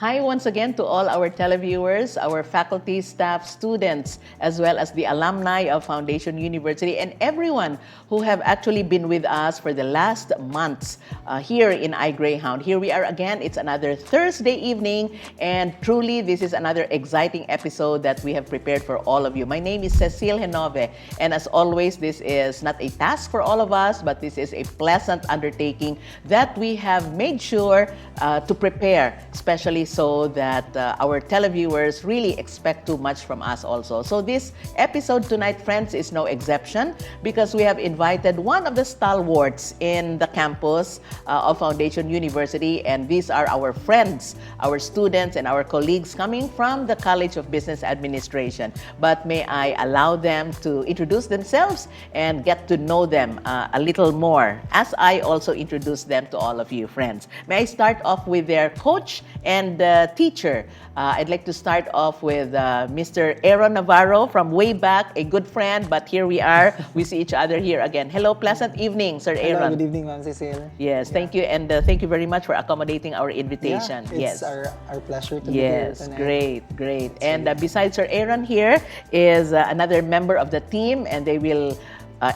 Hi once again to all our televiewers, our faculty, staff, students, as well as the alumni of Foundation University and everyone who have actually been with us for the last months here in iGreyhound. Here we are again. It's another Thursday evening, and truly this is another exciting episode that we have prepared for all of you. My name is Cecile Henove, and as always, this is not a task for all of us, but this is a pleasant undertaking that we have made sure to prepare, especially so that our televiewers really expect too much from us also. So this episode tonight, friends, is no exception because we have invited one of the stalwarts in the campus of Foundation University, and these are our friends, our students, and our colleagues coming from the College of Business Administration. But may I allow them to introduce themselves and get to know them a little more as I also introduce them to all of you, friends. May I start off with their coach and teacher. I'd like to start off with Mr. Aaron Navarro from way back, a good friend, but here we are. We see each other here again. Hello, pleasant evening, Sir Aaron. Hello, good evening, Ma'am Cecile. Yes, thank you, and thank you very much for accommodating our invitation. It's our pleasure to be here tonight. Great. And besides Sir Aaron, here is another member of the team, and they will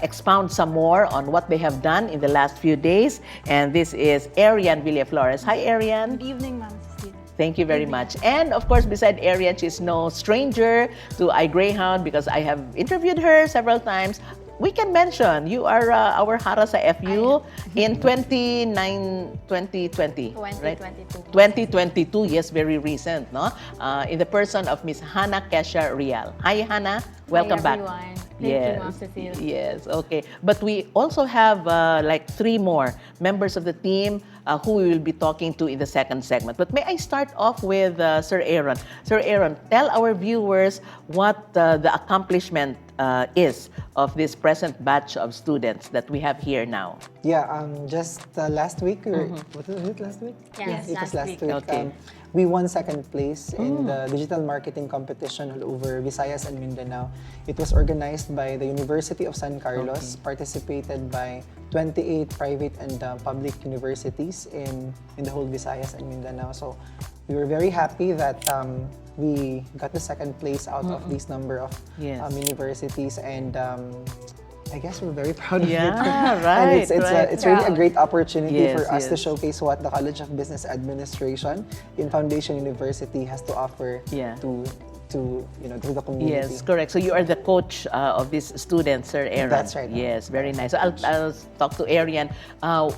expound some more on what they have done in the last few days. And this is Arian Villaflores. Hi, Arian. Good evening, Ma'am Cecile. Thank you very much. And of course, beside Arian, she's no stranger to iGreyhound because I have interviewed her several times. We can mention you are our Hara sa FU in 2020, right? 2022, yes, very recent, no? In the person of Miss Hannah Kesha Rial. Hi, Hannah. Welcome back. Thank you, Ma'am Cecile. Yes, okay. But we also have like 3 more members of the team who we will be talking to in the second segment. But may I start off with Sir Aaron. Sir Aaron, tell our viewers what the accomplishment is of this present batch of students that we have here now. Yeah, just last week, was it last week? Yes, it was last week. Okay. We won second place in the digital marketing competition all over Visayas and Mindanao. It was organized by the University of San Carlos, participated by 28 private and public universities in the whole Visayas and Mindanao. So we were very happy that we got the second place out of this number of universities, and I guess we're very proud of it. Yeah, right. And it's really a great opportunity for us yes. to showcase what the College of Business Administration in Foundation University has to offer to the community. Yes, correct. So you are the coach of these students, Sir Aaron. That's right. Yes, very nice. So I'll talk to Arian.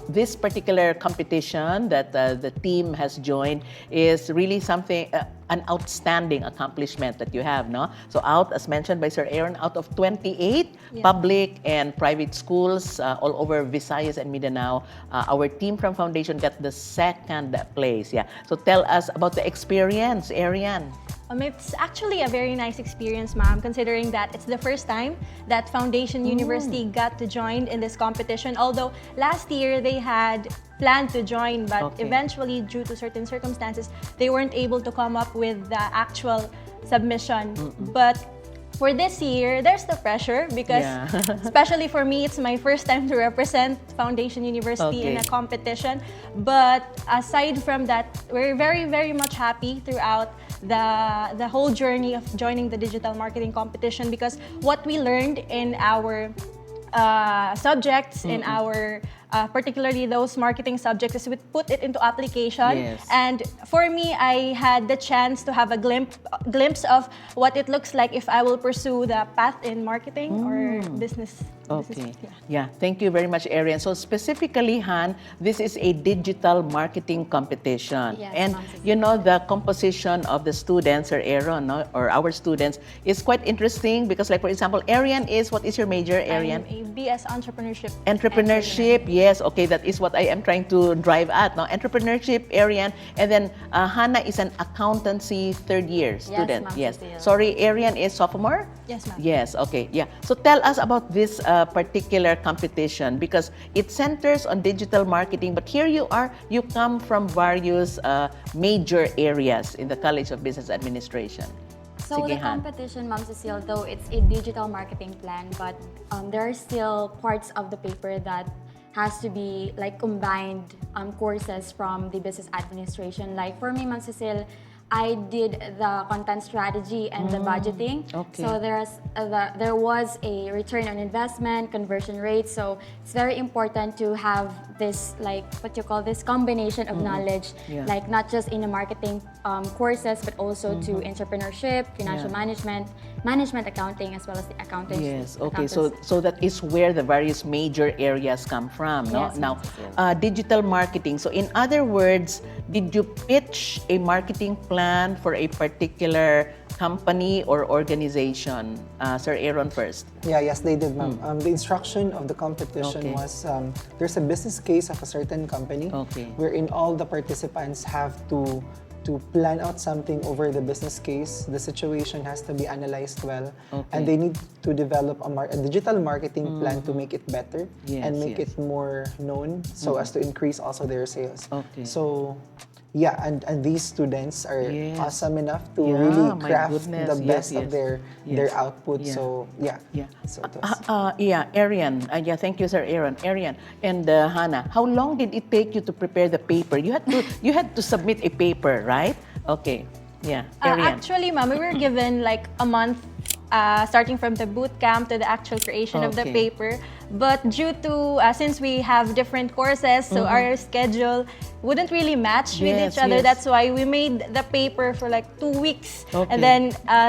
This particular competition that the team has joined is really something, an outstanding accomplishment that you have, no? So as mentioned by Sir Aaron, out of 28 public and private schools all over Visayas and Mindanao, our team from Foundation got the second place. Yeah. So tell us about the experience, Arian. It's actually a very nice experience, ma'am, considering that it's the first time that Foundation University got to join in this competition. Although last year they had planned to join, but eventually, due to certain circumstances, they weren't able to come up with the actual submission. But for this year, there's the pressure because, especially for me, it's my first time to represent Foundation University in a competition. But aside from that, we're very, very much happy throughout the whole journey of joining the digital marketing competition, because what we learned in our subjects, in our particularly those marketing subjects, is we put it into application. And for me, I had the chance to have a glimpse of what it looks like if I will pursue the path in marketing or business. Thank you very much, Arian. So specifically, Han, this is a digital marketing competition. And you know, the composition of the students, or Aaron, no, or our students, is quite interesting because, like, for example, Arian what is your major, Arian? I'm a BS Entrepreneurship. Entrepreneurship, yes. Okay, that is what I am trying to drive at. No? Entrepreneurship, Arian. And then Hannah is an accountancy third-year student. Yes. Sorry, Arian is sophomore? Yes, ma'am. Yes, okay. Yeah. So tell us about this particular competition because it centers on digital marketing, but here you come from various major areas in the College of Business Administration. So the competition, Ma'am Cecile, though it's a digital marketing plan, but there are still parts of the paper that has to be like combined courses from the business administration. Like for me, Ma'am Cecile, I did the content strategy and the budgeting. Okay. So there was a return on investment, conversion rate. So it's very important to have this, like what you call this, combination of knowledge, Yeah. like not just in the marketing courses, but also to entrepreneurship, financial management, accounting, as well as the accounting. Yes, okay. So that is where the various major areas come from, no? Yes, Now, Ma'am digital marketing. So in other words, did you pitch a marketing plan for a particular company or organization? Sir Aaron first. Yeah, yes, they did, ma'am. The instruction of the competition Okay. was there's a business case of a certain company Okay. wherein all the participants have to plan out something over the business case. The situation has to be analyzed well, Okay. and they need to develop a digital marketing plan to make it better Yes, and make yes. it more known so as to increase also their sales. Okay. So, yeah, and these students are Yes. awesome enough to Yeah, really my craft goodness. the Yes, best of yes. their Yes. output. Yeah. So, yeah. Yeah. So it was. Arian. Yeah, thank you, Sir Aaron. Arian and Hannah, how long did it take you to prepare the paper? You had to submit a paper, right? Okay. Yeah. Arian. Actually, ma'am, we were given like a month starting from the boot camp to the actual creation of the Okay. paper. But due to, since we have different courses, so our schedule wouldn't really match with Yes, each other. yes. That's why we made the paper for like 2 weeks. Okay. And then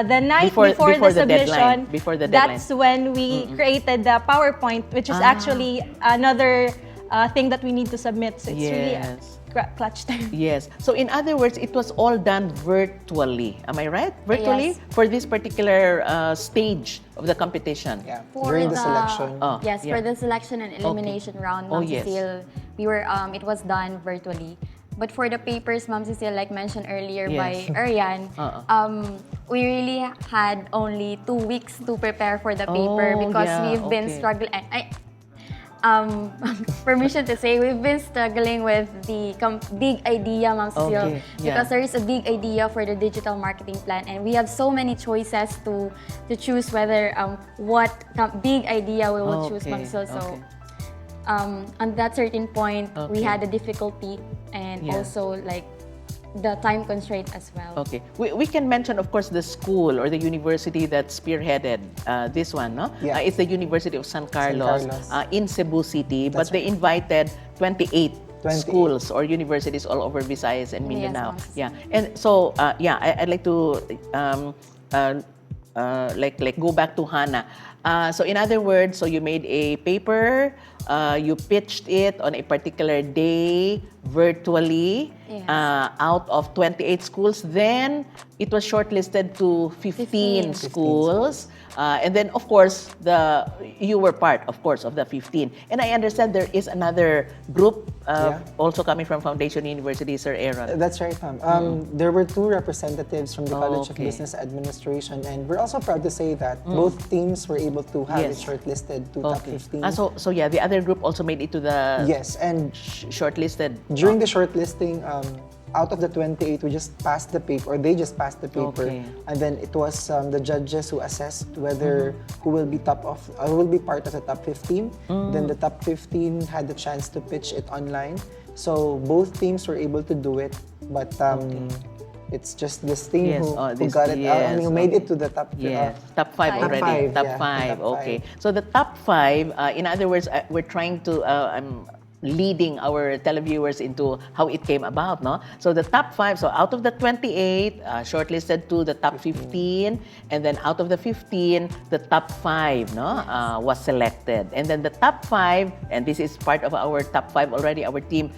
the night Before before, the the deadline. submission, Before the deadline. that's when we created the PowerPoint, which is actually another thing that we need to submit. So it's really Yes. clutch time. Yes. So in other words, it was all done virtually. Am I right? Virtually Yes. for this particular stage of the competition. Yeah. For During the selection. Oh, Yes, yeah. for the selection and elimination round, Oh, Ma'am yes. Cecile, we were it was done virtually. But for the papers, Ma'am Cecile, like mentioned earlier by Yes. Arian, we really had only 2 weeks to prepare for the paper Oh, because yeah, we've been okay. struggling. Permission to say, we've been struggling with the big idea, Ma'am Cecile, Okay, yeah. because there is a big idea for the digital marketing plan, and we have so many choices to choose whether what big idea we will choose, Ma'am Okay, Cecile. So, okay. on that certain point, we Okay. had a difficulty and Yeah. also like the time constraint as well. Okay. We can mention, of course, the school or the university that spearheaded this one, no? Yeah. It's the University of San Carlos, Carlos. In Cebu City, but That's they invited 28 28. schools or universities all over Visayas and Yes, Mindanao. ma'am. Yeah. And so, I'd like to like go back to Hannah. So in other words, so you made a paper, you pitched it on a particular day virtually Yes. out of 28 schools. Then it was shortlisted to 15 schools. And then, of course, you were part, of course, of the 15. And I understand there is another group also coming from Foundation University, Sir Aaron. That's right, ma'am. There were 2 representatives from the College of Okay. Business Administration, and we're also proud to say that both teams were able to have Yes. it shortlisted to top 15. So yeah, the other group also made it to the Yes, and shortlisted. during the shortlisting, out of the 28, we just passed the paper, or they just passed the paper, Okay. and then it was the judges who assessed whether who will be will be part of the top 15. Then the top 15 had the chance to pitch it online. So both teams were able to do it, but it's just this team Yes, who this- got it out. I mean, who made okay. it to the top. Yes, top 5 Five. already. Top five, Top yeah, 5, top okay. five. So the top 5, in other words, we're trying to, I'm leading our televiewers into how it came about, no? So the top 5, so out of the 28, shortlisted to the top 15, and then out of the 15, the top 5, no, was selected. And then the top 5, and this is part of our top 5 already, our team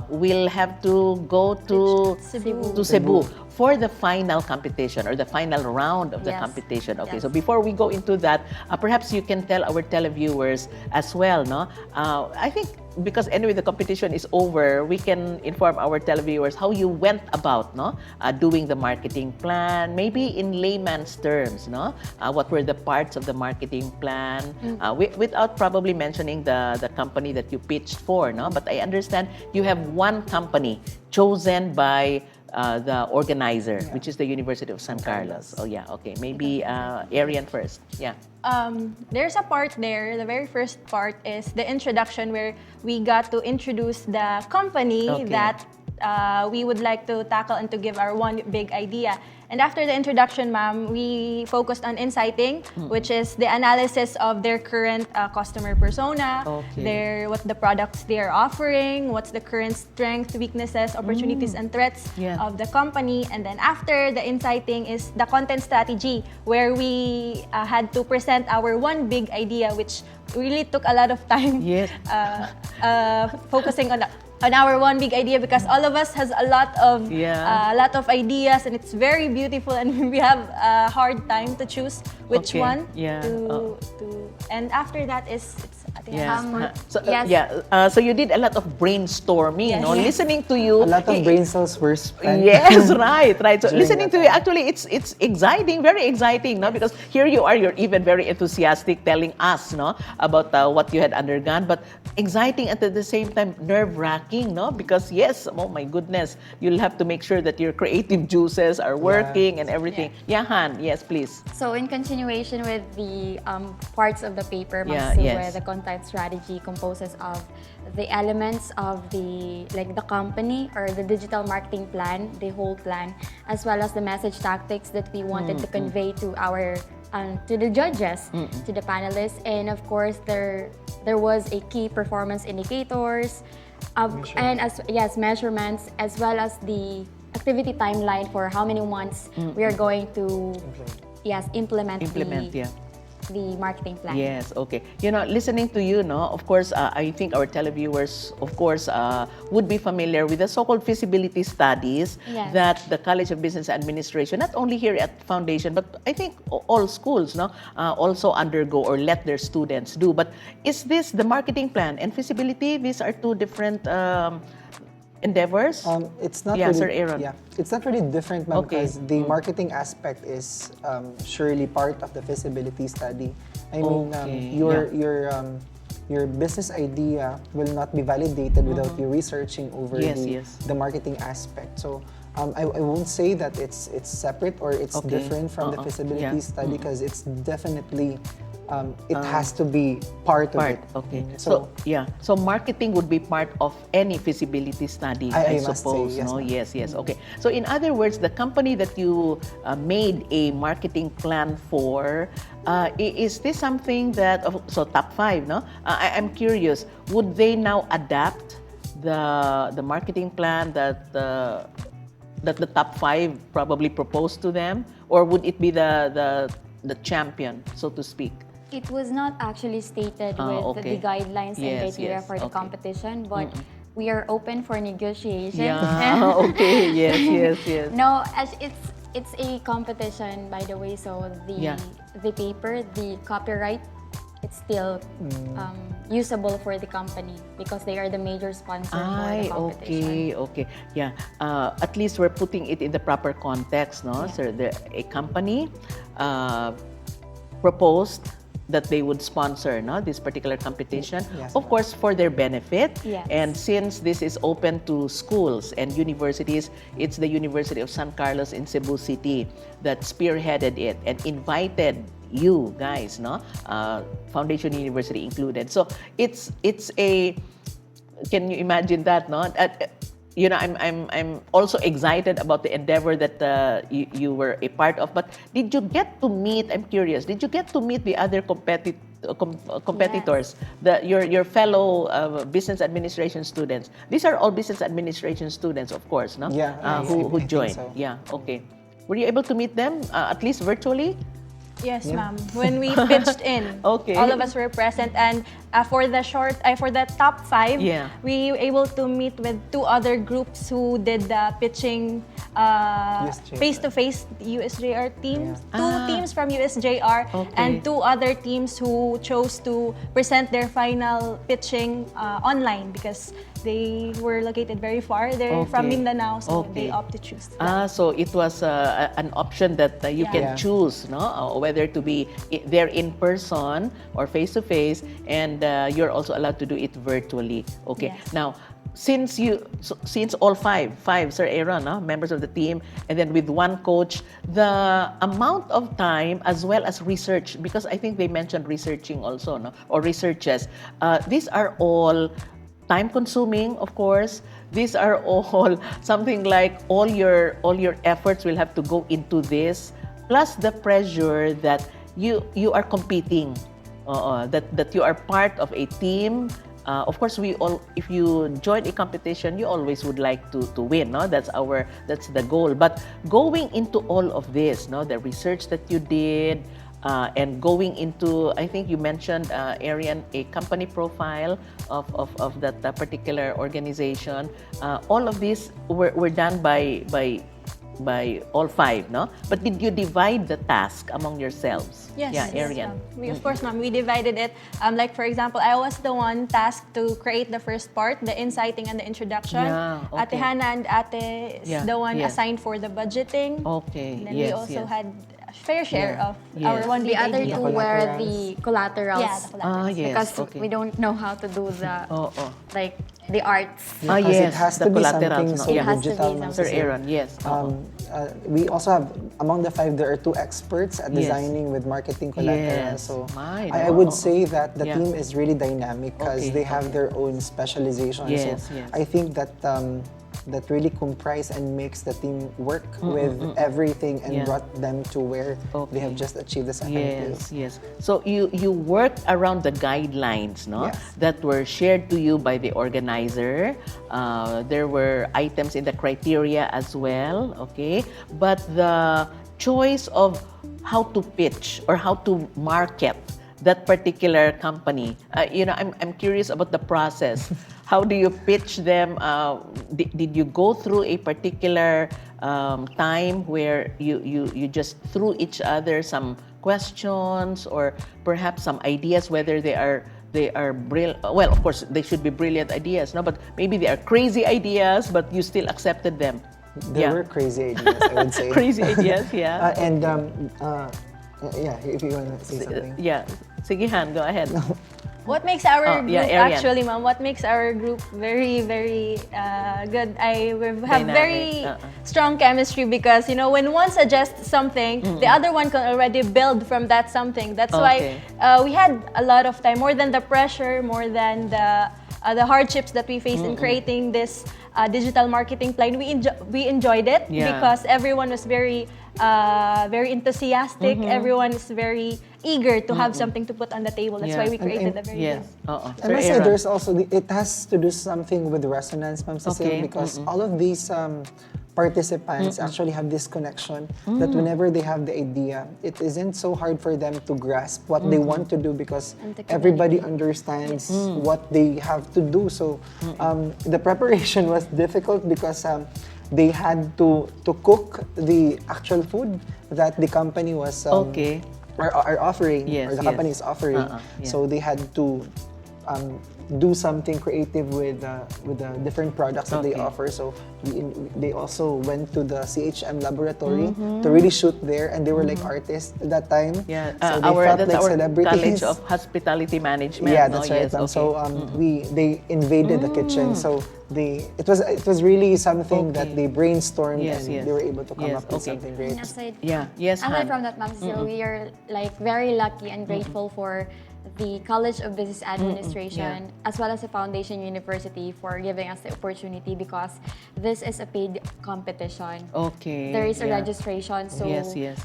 will have to go to Cebu for the final competition or the final round of the Yes. competition. Okay, Yes. so before we go into that, perhaps you can tell our televiewers as well, no? I think because anyway the competition is over, we can inform our televiewers how you went about, no, doing the marketing plan, maybe in layman's terms, no? What were the parts of the marketing plan, without probably mentioning the company that you pitched for, no? But I understand you have one company chosen by the organizer, which is the University of San Carlos. Oh yeah, okay. Maybe Arian first. Yeah. There's a part there. The very first part is the introduction where we got to introduce the company that we would like to tackle and to give our one big idea. And after the introduction, ma'am, we focused on insighting, which is the analysis of their current customer persona, what the products they are offering, what's the current strengths, weaknesses, opportunities, and threats of the company. And then after the insighting is the content strategy, where we had to present our one big idea, which really took a lot of time focusing on our one big idea, because all of us has a lot of ideas, and it's very beautiful, and we have a hard time to choose which one to and after that is so you did a lot of brainstorming, no? Listening to you, A lot of brain cells were spent. Yes, right. So During listening to you, actually, it's exciting, very exciting, no? Because here you are, you're even very enthusiastic, telling us, no, about what you had undergone, but exciting at the same time, nerve-wracking, no? Because yes, oh my goodness, you'll have to make sure that your creative juices are working and everything. Yeah, Han, yes, please. So in continuation with the parts of the paper, where the content strategy composes of the elements of the company or the digital marketing plan, the whole plan, as well as the message tactics that we wanted to convey to our to the judges, to the panelists, and of course there was a key performance indicators, and measurements, as well as the activity timeline for how many months we are going to implement the marketing plan. Yes, okay. You know, listening to you, no, of course, I think our televiewers, of course, would be familiar with the so-called feasibility studies that the College of Business Administration, not only here at Foundation, but I think all schools, no, also undergo or let their students do. But is this the marketing plan and feasibility? These are two different endeavors? It's not really, Sir Aaron. Yeah, it's not really different, ma'am, because the marketing aspect is surely part of the feasibility study. I mean, your business idea will not be validated without you researching over the marketing aspect. So I won't say that it's separate or it's different from the feasibility study, because it's definitely it has to be part of it. Okay. So marketing would be part of any feasibility study, I suppose. Say, yes, no? Yes. Okay. So in other words, the company that you made a marketing plan for, is this something that so top 5? No, I'm curious. Would they now adapt the marketing plan that the top 5 probably proposed to them, or would it be the champion, so to speak? It was not actually stated with the guidelines and criteria for the competition, but we are open for negotiation. Yeah, okay, yes. No, as it's a competition, by the way, so the paper, the copyright, it's still usable for the company because they are the major sponsor for the competition. Okay. Yeah. At least we're putting it in the proper context, no? So a company proposed that they would sponsor this particular competition, of course, for their benefit. Yes. And since this is open to schools and universities, it's the University of San Carlos in Cebu City that spearheaded it and invited you guys, Foundation University included. So it's a, can you imagine that, no? You know, I'm also excited about the endeavor that you were a part of. But did you get to meet? I'm curious. Did you get to meet the other competitors, your fellow business administration students? These are all business administration students, of course, no? Yeah. Who I joined? think so. Yeah. Okay. Were you able to meet them at least virtually? Yes, ma'am. When we pitched in, Okay. all of us were present, and for the top 5, we were able to meet with 2 other groups who did the pitching face-to-face USJR teams. 2 teams from USJR and 2 other teams who chose to present their final pitching online because they were located very far. They're from Mindanao, so they opt to choose that. So it was an option that you can choose, no? Whether to be there in person or face-to-face, and you're also allowed to do it virtually. Okay. Yes. Now, since all five, Sir Aaron, no? Members of the team, and then with one coach, the amount of time as well as research, because I think they mentioned researching also, no? Or researches. These are all time-consuming, of course. These are all something like all your efforts will have to go into this, plus the pressure that you are competing, that you are part of a team. Of course, if you join a competition, you always would like to win, no? That's the goal. But going into all of this, no, the research that you did, and going into, I think you mentioned, Arian, a company profile of that particular organization. All of these were done by all five, no? But did you divide the task among yourselves? Yes. Yeah, Arian. Of course, ma'am. We divided it. Like, for example, I was the one tasked to create the first part, the inciting and the introduction. Yeah, okay. Ate Hannah and Ate is the one assigned for the budgeting. Okay, And then yes, we also yes. had a fair share of Yes. our one The big other idea. two were the collaterals. Yeah, the collaterals. Yes, Because okay. we don't know how to do the like the arts. Because yes, it has the to be collaterals, something no? so Yeah. It has to be digital. something. ma'am, Sir kasi, Aaron, yes. we also have, among the five, there are two experts at Yes. designing with marketing collateral. Yes. So My, I no. would say that the Yeah. team is really dynamic because Okay, they have their own specialization. Yes, so yes. I think that that really comprise and makes the team work with everything and Yeah. brought them to where they have Okay. just achieved the second Yes, place. yes. So you worked around the guidelines, no? Yes. That were shared to you by the organizer. There were items in the criteria as well, okay? But the choice of how to pitch or how to market that particular company, I'm curious about the process. How do you pitch them? Did you go through a particular time where you just threw each other some questions or perhaps some ideas, whether they are brilliant? Well, of course, they should be brilliant ideas, no? But maybe they are crazy ideas, but you still accepted them. There were crazy ideas, I would say. Crazy ideas, yeah. Yeah, if you want to say something. Yeah. Sige, Han, go ahead. What makes our group, Arian. actually, ma'am, what makes our group very, very good? We have Dynamic, very strong chemistry because, when one suggests something, the other one can already build from that something. That's why we had a lot of time, more than the pressure, more than the hardships that we faced in creating this digital marketing plan. We enjoyed it because everyone was very enthusiastic. Everyone is very eager to have something to put on the table. That's why we created a very Yes. I must say there's also, it has to do something with resonance, Ma'am Cecile, because all of these participants actually have this connection that whenever they have the idea, it isn't so hard for them to grasp what they want to do because everybody understands what they have to do. So the preparation was difficult because they had to cook the actual food that the company was are offering, or the company is offering. So they had to do something creative with the different products that they offer. So they also went to the CHM laboratory to really shoot there, and they were like artists at that time. Yeah, so they felt that's like our celebrities. College of Hospitality Management. Yeah, no? that's right. Yes, okay. So they invaded the kitchen. So it was really something that they brainstormed and they were able to come up with something great. Aside, Yes, aside Han. from that, Ma'am Cecile, we are like very lucky and grateful for the College of Business Administration as well as the Foundation University for giving us the opportunity because this is a paid competition. Okay. There is a registration, so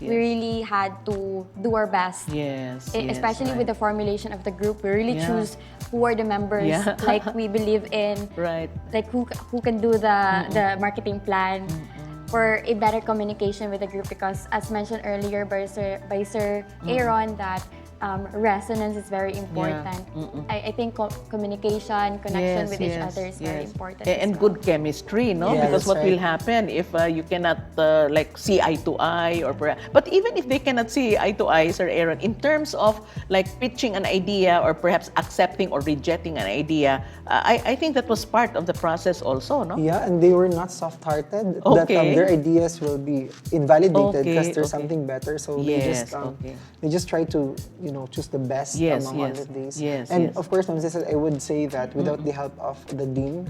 we really had to do our best. Yes. Especially with the formulation of the group, we really choose who are the members, like we believe in, like who can do the marketing plan for a better communication with the group because as mentioned earlier by Sir Aaron that resonance is very important. I think communication, connection with each other is very important. And good chemistry, no? Yeah, because that's what right. will happen if you cannot like see eye to eye but even if they cannot see eye to eye, Sir Aaron, in terms of like pitching an idea or perhaps accepting or rejecting an idea, I think that was part of the process also, no? Yeah, and they were not soft-hearted. That their ideas will be invalidated because there's something better. So they just try to choose the best Yes, among all yes. of these. Yes, And yes. of course, Ma'am Cecil, I would say that without the help of the Dean,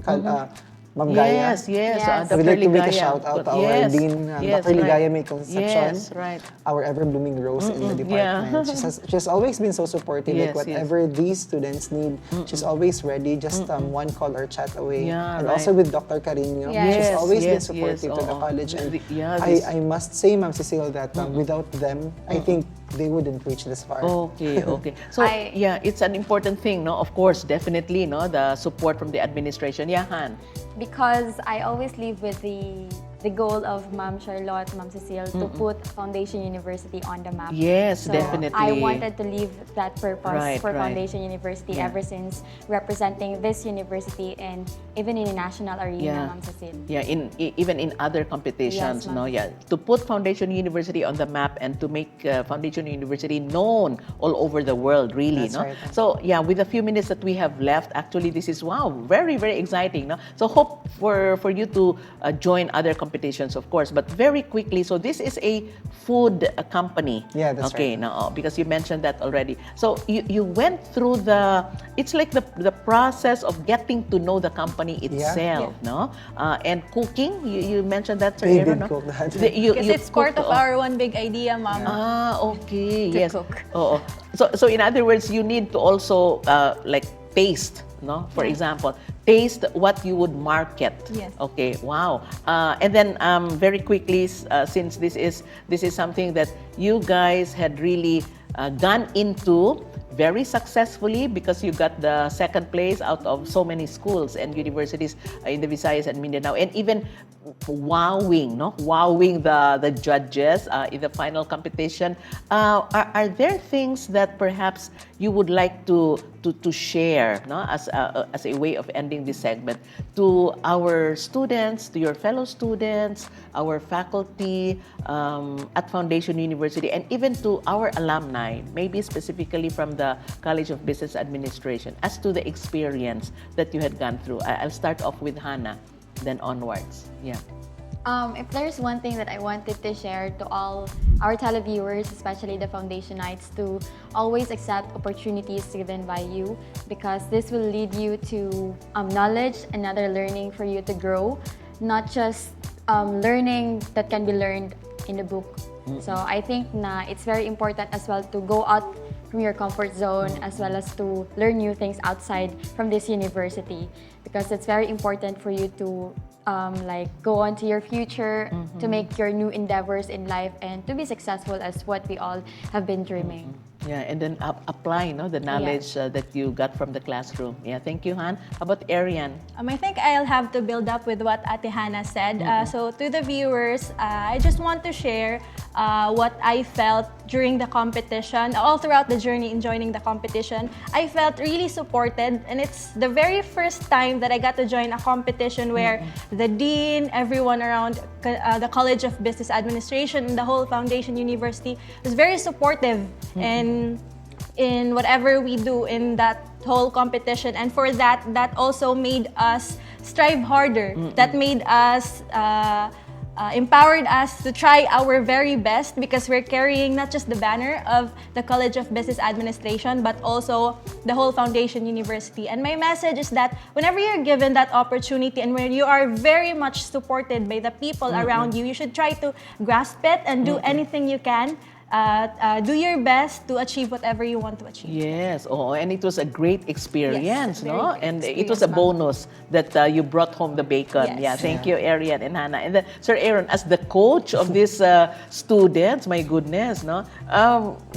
Ma'am Gaya, Yes, yes. Yes. I would like to make a Ligaya. shout out to our Yes, Dean, yes, Dr. right. Ligaya May Concepcion, Yes, right. our ever-blooming rose in the yeah. department. She's always been so supportive. Yes, Like whatever these students need, she's always ready, just one call or chat away. Yeah, And right. also with Dr. Carino, Yes. she's always been Yes, supportive yes, to the oo. college. And Yeah, this- I must say, Ma'am Cecile, that without them, I think they wouldn't reach this far. Okay, okay. So, yeah, it's an important thing, no? Of course, definitely, no? The support from the administration. Yeah, Han. Because I always live with the goal of Ma'am Charlotte, Ma'am Cecile, to put Foundation University on the map. Yes, So definitely. I wanted to leave that purpose Right, for right. Foundation University Yeah. ever since representing this university and even in the national arena, Yeah. Ma'am Cecile. Yeah, even in other competitions, Yes, no, ma'am. yeah, to put Foundation University on the map and to make Foundation University known all over the world, really, That's no. right. So yeah, with the few minutes that we have left, actually, this is very very exciting, no. So hope for you to join other competitions, of course, but very quickly. So this is a food company. Yeah, that's okay, right. now because you mentioned that already. So you went through it's like the process of getting to know the company itself, no? And cooking, you mentioned that, Sir We Aaron, did no? cook that. Because it's part cooked, of our one big idea, Ma'am. Okay, To yes. cook. Oo. So in other words, you need to also like taste, no? For example, taste what you would market. Yes. Okay. Wow. And then very quickly, since this is something that you guys had really gone into very successfully, because you got the second place out of so many schools and universities in the Visayas and Mindanao, and even wowing the judges in the final competition. Are there things that perhaps you would like to share, no, as a way of ending this segment, to our students, to your fellow students, our faculty at Foundation University, and even to our alumni, maybe specifically from the College of Business Administration, as to the experience that you had gone through? I'll start off with Hannah, then onwards. Yeah. If there's one thing that I wanted to share to all our televiewers, especially the Foundationites, to always accept opportunities given by you, because this will lead you to knowledge, another learning for you to grow, not just learning that can be learned in the book. So I think it's very important as well to go out from your comfort zone, as well as to learn new things outside from this university, because it's very important for you to go on to your future, to make your new endeavors in life, and to be successful as what we all have been dreaming. Yeah, and then apply, no, the knowledge that you got from the classroom. Yeah, thank you, Han. How about Arian? I think I'll have to build up with what Ate Hannah said. So to the viewers, I just want to share what I felt during the competition, all throughout the journey in joining the competition. I felt really supported, and it's the very first time that I got to join a competition where the dean, everyone around the College of Business Administration, and the whole Foundation University was very supportive in whatever we do in that whole competition. And for that also made us strive harder. That made us empowered us to try our very best, because we're carrying not just the banner of the College of Business Administration, but also the whole Foundation University. And my message is that whenever you're given that opportunity and when you are very much supported by the people around you, you should try to grasp it and do anything you can. Do your best to achieve whatever you want to achieve. Yes, and it was a great experience, Yes, no? very great And it experience, was a ma'am. bonus that you brought home the bacon. Yes. Yeah, thank you, Arian and Hannah. And then, Sir Aaron, as the coach of these students, my goodness, no?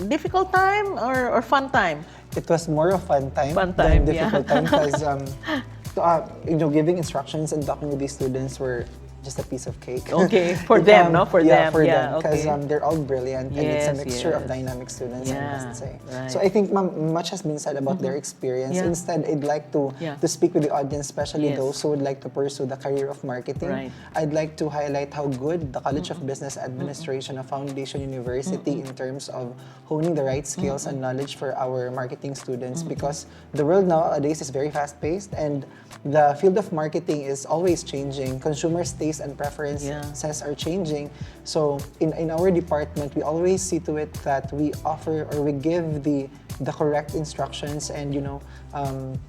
Difficult time or fun time? It was more of fun time Fun time, than difficult time, because giving instructions and talking with these students were just a piece of cake. Okay, for them, no? For them, for yeah, them, because okay. they're all brilliant, and it's a Yes, mixture yes. of dynamic students, I Yeah, must say. right. So I think much has been said about their experience. Yeah. Instead, I'd like to Yeah. speak with the audience, especially Yes. those who would like to pursue the career of marketing. Right. I'd like to highlight how good the College of Business Administration of Foundation University in terms of honing the right skills and knowledge for our marketing students, because the world nowadays is very fast-paced, and the field of marketing is always changing. Consumers' taste taste and preferences are changing. So in our department, we always see to it that we offer or we give the correct instructions and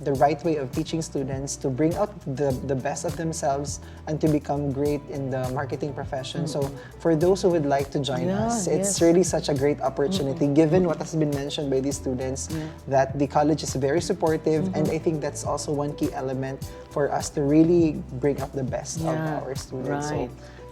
the right way of teaching students to bring out the best of themselves and to become great in the marketing profession. So for those who would like to join us, it's really such a great opportunity given what has been mentioned by these students, that the college is very supportive, and I think that's also one key element for us to really bring out the best of our students. So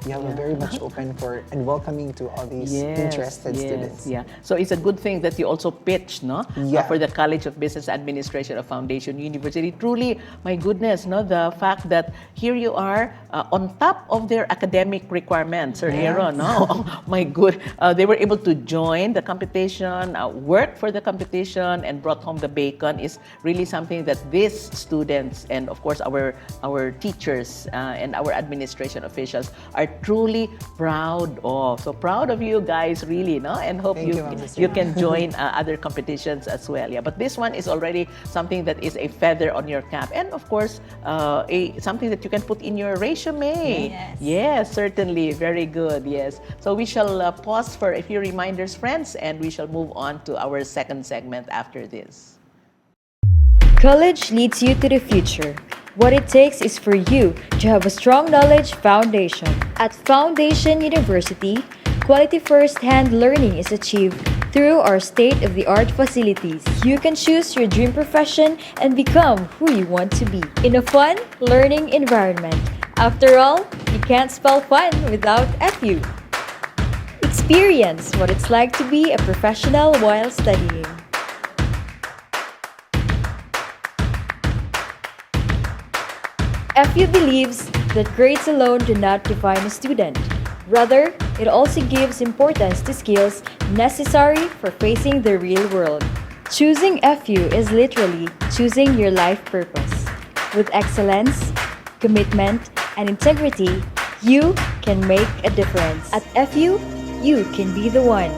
we have a very much open for and welcoming to all these interested students. Yeah. So it's a good thing that you also pitch, no? For the College of Business Administration of Foundation University. Truly, my goodness, no? The fact that here you are on top of their academic requirements, Sir Aaron, no? Oh, my good. They were able to join the competition, work for the competition, and brought home the bacon is really something that these students and of course our teachers and our administration officials are truly proud of. So proud of you guys, really, no? And hope you can join other competitions as well. Yeah, but this one is already something that is a feather on your cap, and of course, something that you can put in your resume. Yes, certainly, very good. Yes. So we shall pause for a few reminders, friends, and we shall move on to our second segment after this. College leads you to the future. What it takes is for you to have a strong knowledge foundation. At Foundation University, quality first-hand learning is achieved through our state-of-the-art facilities. You can choose your dream profession and become who you want to be in a fun, learning environment. After all, you can't spell fun without FU. Experience what it's like to be a professional while studying. FU believes that grades alone do not define a student. Rather, it also gives importance to skills necessary for facing the real world. Choosing FU is literally choosing your life purpose. With excellence, commitment, and integrity, you can make a difference. At FU, you can be the one.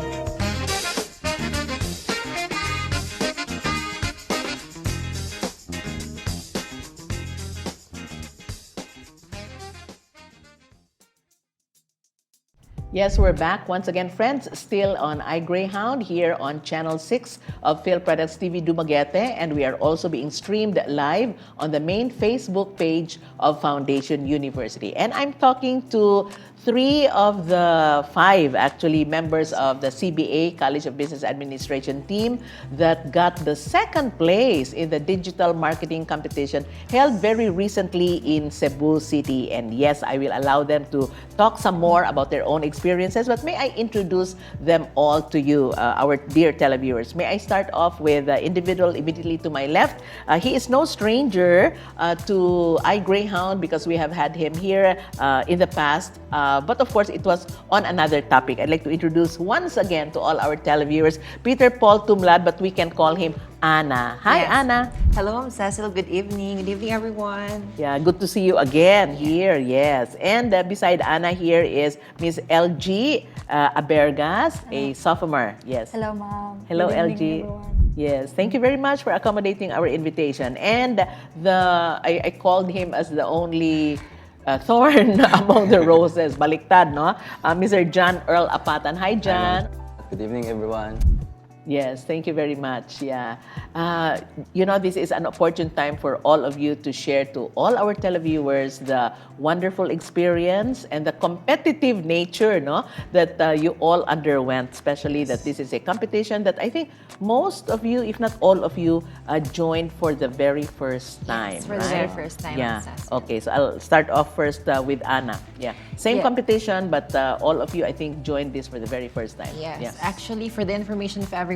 Yes, we're back once again, friends, still on iGreyhound here on Channel 6 of Filproducts TV-Dumaguete, and we are also being streamed live on the main Facebook page of Foundation University. And I'm talking to 3 of the 5, actually, members of the CBA, College of Business Administration team that got the second place in the digital marketing competition held very recently in Cebu City. And yes, I will allow them to talk some more about their own experiences, but may I introduce them all to you, our dear televiewers. May I start off with the individual immediately to my left. He is no stranger to iGreyhound because we have had him here in the past. But of course, it was on another topic. I'd like to introduce once again to all our televiewers, Peter Paul Tumlad, but we can call him Anna. Hi, Anna. Hello, I'm Cecil. Good evening. Good evening, everyone. Yeah, good to see you again here. Yes. And beside Anna here is Miss LG Abergas, a sophomore. Yes. Hello, Mom. Hello, Good evening, LG. everyone. Yes, thank you very much for accommodating our invitation. And I called him as the only thorn among the roses. Baliktad, no? Mr. John Earl Apatan. Hi, John. Good evening, everyone. Yes, thank you very much. Yeah. This is an opportune time for all of you to share to all our televiewers the wonderful experience and the competitive nature, no, that you all underwent, especially that this is a competition that I think most of you, if not all of you, joined for the very first time. Yes, for the very first time. Yeah. Okay, so I'll start off first with Anna. Yeah. Same competition, but all of you, I think, joined this for the very first time. Yes. Actually, for the information of everyone,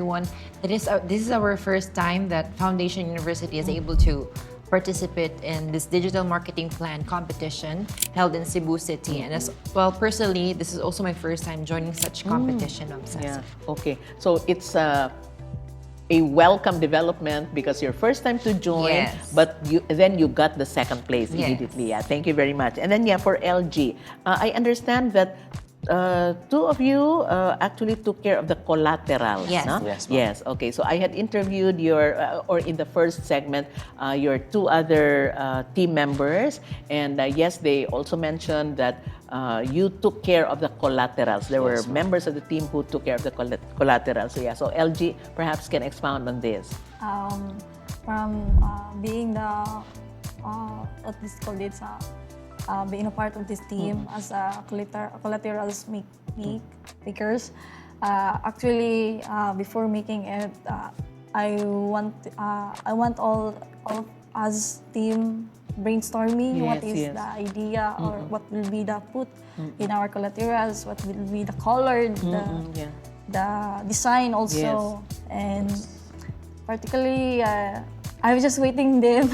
this is our first time that Foundation University is able to participate in this digital marketing plan competition held in Cebu City. And as well, personally, this is also my first time joining such competition. Yeah. Okay. So it's a welcome development because your first time to join, but then you got the second place immediately. Yeah. Thank you very much. And then for LG, I understand that two of you actually took care of the collaterals. Yes. No? Yes, ma'am. Yes. Okay. So I had interviewed your, or in the first segment, your two other team members, and yes, they also mentioned that you took care of the collaterals. There were Yes, ma'am. members of the team who took care of the collaterals. So yeah. So LG perhaps can expound on this. From being the what is called it, being a part of this team as a collaterals makers. Actually, before making it, I want all of us team brainstorming what Yes, is yes. the idea or what will be the put in our collaterals, what will be the color, Yeah. the design also, and particularly I was just waiting them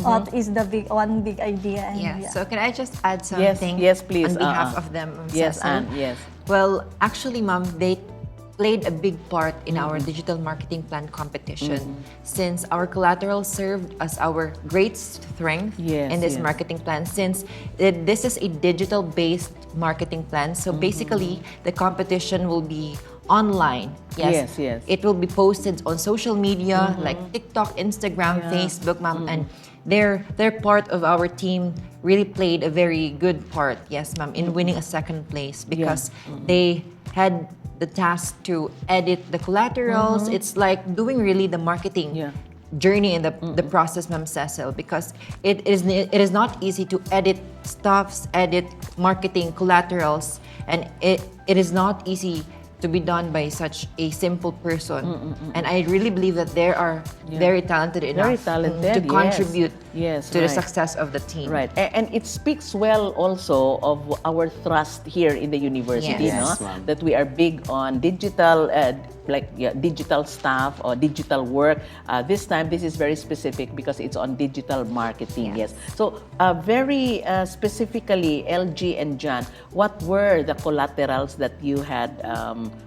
what is the one big idea. And Yeah. So can I just add something? Yes, please. On behalf of them, Yes, Cecil? Anne, yes. Well, actually, ma'am, they played a big part in our digital marketing plan competition since our collateral served as our great strength Yes, in this yes. marketing plan since this is a digital-based marketing plan. So basically, the competition will be online. Yes, yes. It will be posted on social media like TikTok, Instagram, Facebook, ma'am, and their part of our team really played a very good part, yes, ma'am, in winning a second place because they had the task to edit the collaterals. It's like doing really the marketing journey in the process, ma'am Cecil, because it is not easy to edit stuffs, edit marketing collaterals, and it is not easy to be done by such a simple person. And I really believe that they are very talented enough to yes. contribute Yes, to the right. success of the team. Right, and it speaks well also of our thrust here in the university, Yes. Yes, no? ma'am. That we are big on digital, digital stuff or digital work. This time, this is very specific because it's on digital marketing. Yes. So, very specifically, LG and John, what were the collaterals that you had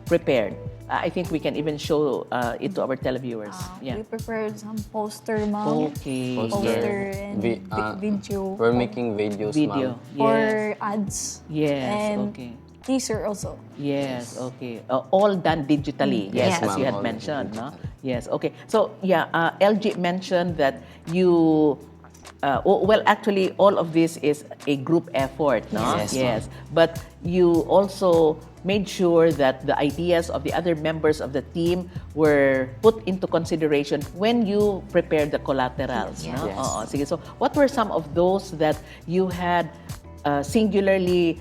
prepared? I think we can even show it to our televiewers. we prepared some poster, ma'am. Okay. Poster and video. We're making videos, Video. ma'am. Or Yes. ads. Yes. And Okay. teaser also. Yes, okay. All done digitally, yes, Yes, as you ma'am, had all mentioned, no? digital. Yes, okay. So, yeah, LG mentioned that you, well, actually, all of this is a group effort, no? Yes, Yes. But you also made sure that the ideas of the other members of the team were put into consideration when you prepared the collaterals, no? Yes. Oo, sige. So, what were some of those that you had singularly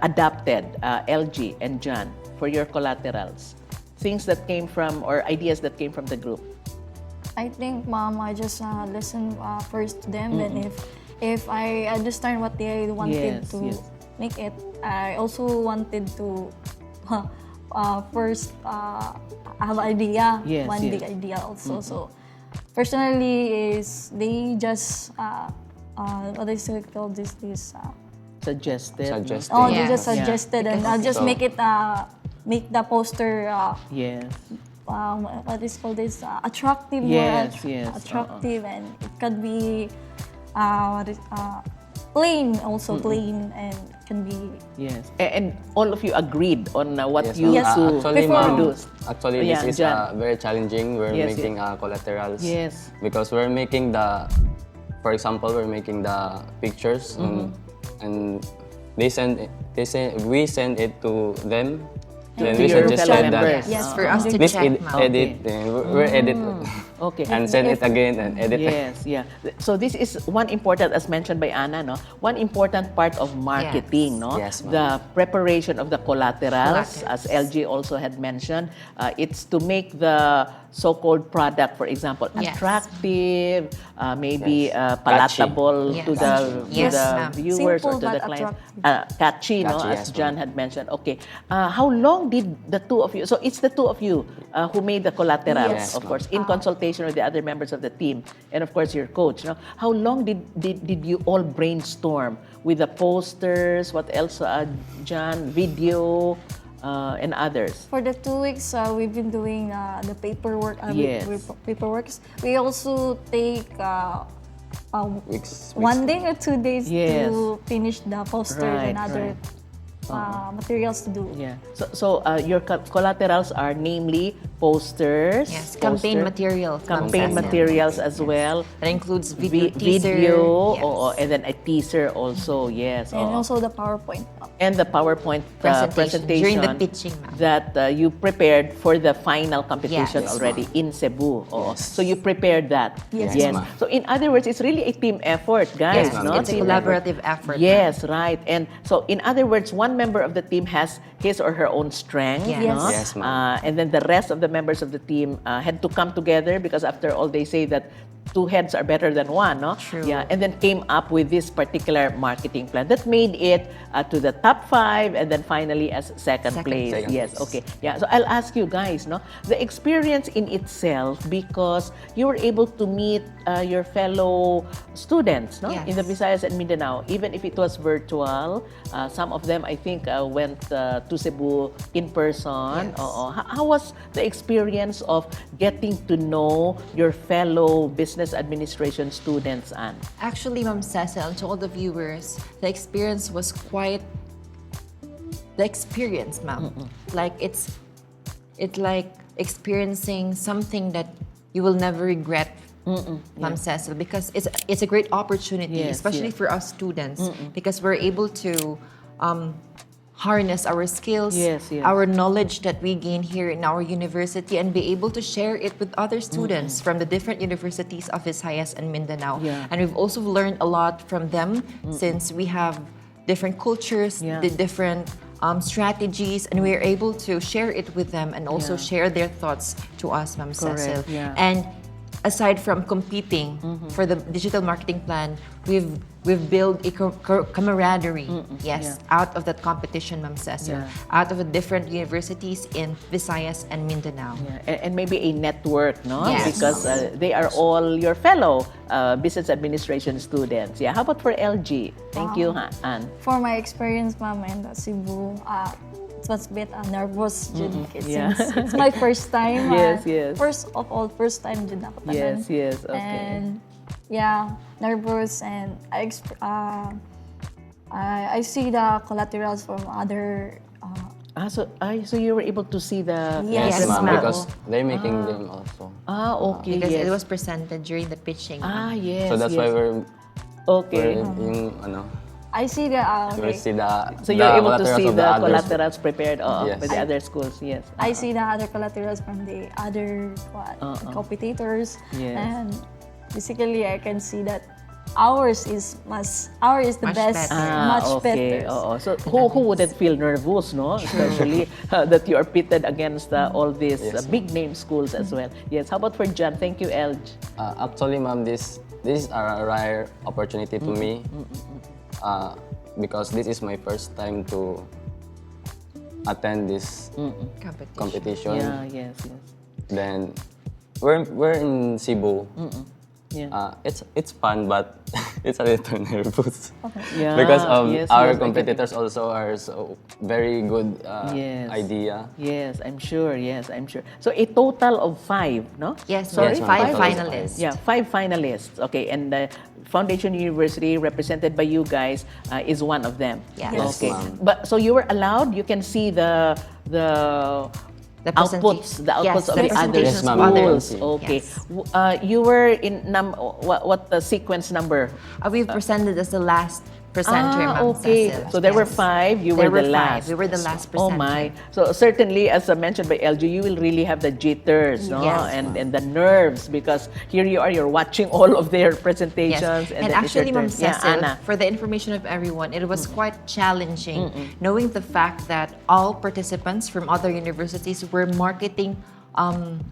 adapted, LG and John, for your collaterals? Things that came from, or ideas that came from the group? I think, ma'am, I just listen first to them. Then if I understand what they wanted Yes, to yes. make it, I also wanted to first have idea, Yes, one yes. big idea also. So personally, is they just what is it called this Suggested. no? Suggested. oh Yeah. they just suggested and I'll just So- make it make the poster Yes. what is called this attractive, Yes, more yes, attractive, and it can be plain, also plain, and it can be Yes. And all of you agreed on what Yes, you ma'am. Yes. to Actually, Before- ma'am, produce. actually, Yeah, this is John. very challenging. We're Yes, making collaterals. Yes. Because we're making for example, we're making the pictures and we send it to them. Then To we your suggested fellow that members. Yes, For us to please check, ma'am. edit. We're edit Okay. and send it again and edit. Yes, yeah. So this is one important, as mentioned by Anna, no? One important part of marketing, Yes. no? Yes, ma'am. The preparation of the collaterals, Collaterals. as LG also had mentioned. It's to make the so-called product, for example, Yes. attractive, maybe Yes. palatable Catchy. to the, Yes, to the ma'am. viewers or Simple to the but client. Catchy, no? Catchy, As yes, John ma'am. had mentioned. Okay. How long did the two of you, so it's the two of you who made the collaterals, Yes, of ma'am. course, in consultation with the other members of the team, and of course your coach. No? How long did you all brainstorm with the posters? What else, John? Video and others. for the 2 weeks we've been doing the paperwork. Yes. Paperworks. We also take Weeks. 1 day or 2 days Yes. to finish the poster Right, and other right. materials to do. Yeah. So your collaterals are namely posters, Yes, campaign materials. campaign Ma'am Cecil. materials as well. That includes video, teaser. Video, Yes. and then a teaser also. Yes. And oo. also the PowerPoint. And the PowerPoint presentation during the pitching, ma'am. that you prepared for the final competition Yes. already in Cebu. Oo. So you prepared that. Yes. Yes. ma'am. So in other words, it's really a team effort, guys. Yes, no? it's a Team collaborative effort. Yes, right. And so in other words, one member of the team has his or her own strength. Yes. No? Yes, ma'am. And then the rest of the members of the team had to come together because after all, they say that two heads are better than one, no? True. Yeah, and then came up with this particular marketing plan that made it to the top 5 and then finally as second place. Second Yes, place. okay. Yeah, so I'll ask you guys, no? The experience in itself because you were able to meet your fellow students, no? Yes. In the Visayas and Mindanao, even if it was virtual. Some of them, I think, went to Cebu in person. Yes. Oo. How was the experience of getting to know your fellow business administration students, Anne? Actually, Ma'am Cecil, and to all the viewers, the experience was quite the experience, ma'am. Like it's like experiencing something that you will never regret, Ma'am Cecil, because it's a great opportunity, Yes, especially yes. for us students, because we're able to harness our skills, Yes, yes. our knowledge that we gain here in our university, and be able to share it with other students from the different universities of Visayas and Mindanao. Yeah. And we've also learned a lot from them since we have different cultures, Yeah. the different strategies, and we're able to share it with them and also Yeah. share their thoughts to us, Ma'am Cecil. Correct, yeah. And aside from competing for the digital marketing plan, we've built a camaraderie, yes, out of that competition, Ma'am Cecil, Yeah. out of the different universities in Visayas and Mindanao. Yeah, and maybe a network, no? Yes. Because they are all your fellow business administration students. Yeah. How about for LG? Thank you, Anne. For my experience, ma'am, in Cebu, it was a bit nervous, Yeah. since it's my first time. Yes, yes. First of all, first time dyan ako tanan. Yes, okay. And yeah, nervous, and I see the collaterals from other. So you were able to see the Yes, Yes, ma'am, ma'am. because they're making them also. okay, Because yes. it was presented during the pitching. Yes, So that's yes. why we're Okay. yung I see the we'll see the So you're able to collaterals see of the others. collaterals prepared Yes. by the other schools. Yes. I see the other collaterals from the other competitors, Yes. and basically I can see that ours is the Much best, better. much Okay. better. Oo. So who wouldn't feel nervous, no? Especially that you are pitted against all these Yes, big name schools as well. Yes. How about for John? Thank you, Elj. Actually, ma'am, this is a rare opportunity to me because this is my first time to attend this competition. Yeah. Yes. Then we're in Cebu. Yeah. It's fun, but it's a little nervous Yeah, because yes, our yes, I get it. competitors also are so very good Yes. idea. Yes, I'm sure. Yes, I'm sure. So a total of 5, no? Yes, Sorry, Yes, ma'am. five Total is finalists. Yeah, 5 finalists. Okay, and Foundation University, represented by you guys, is one of them. Yes. Yes, Okay. ma'am. But so you were allowed. You can see the The outputs, presentation. the outputs Yes, of the the other presentations Yes, ma'am, of I can schools. see. Okay. Yes. You were in what the sequence number? We've presented as the last presenter, Ma'am okay. Cecil. So there were Yes. 5. You There were were the 5. last. We were the last Oh presenter. my! So certainly, as mentioned by LG, you will really have the jitters, no? Yes. And the nerves because here you are, you're watching all of their presentations. Yes. And then it's your actually, Ma'am turn. Yeah, Cecil, Anna. for the information of everyone, it was quite challenging knowing the fact that all participants from other universities were marketing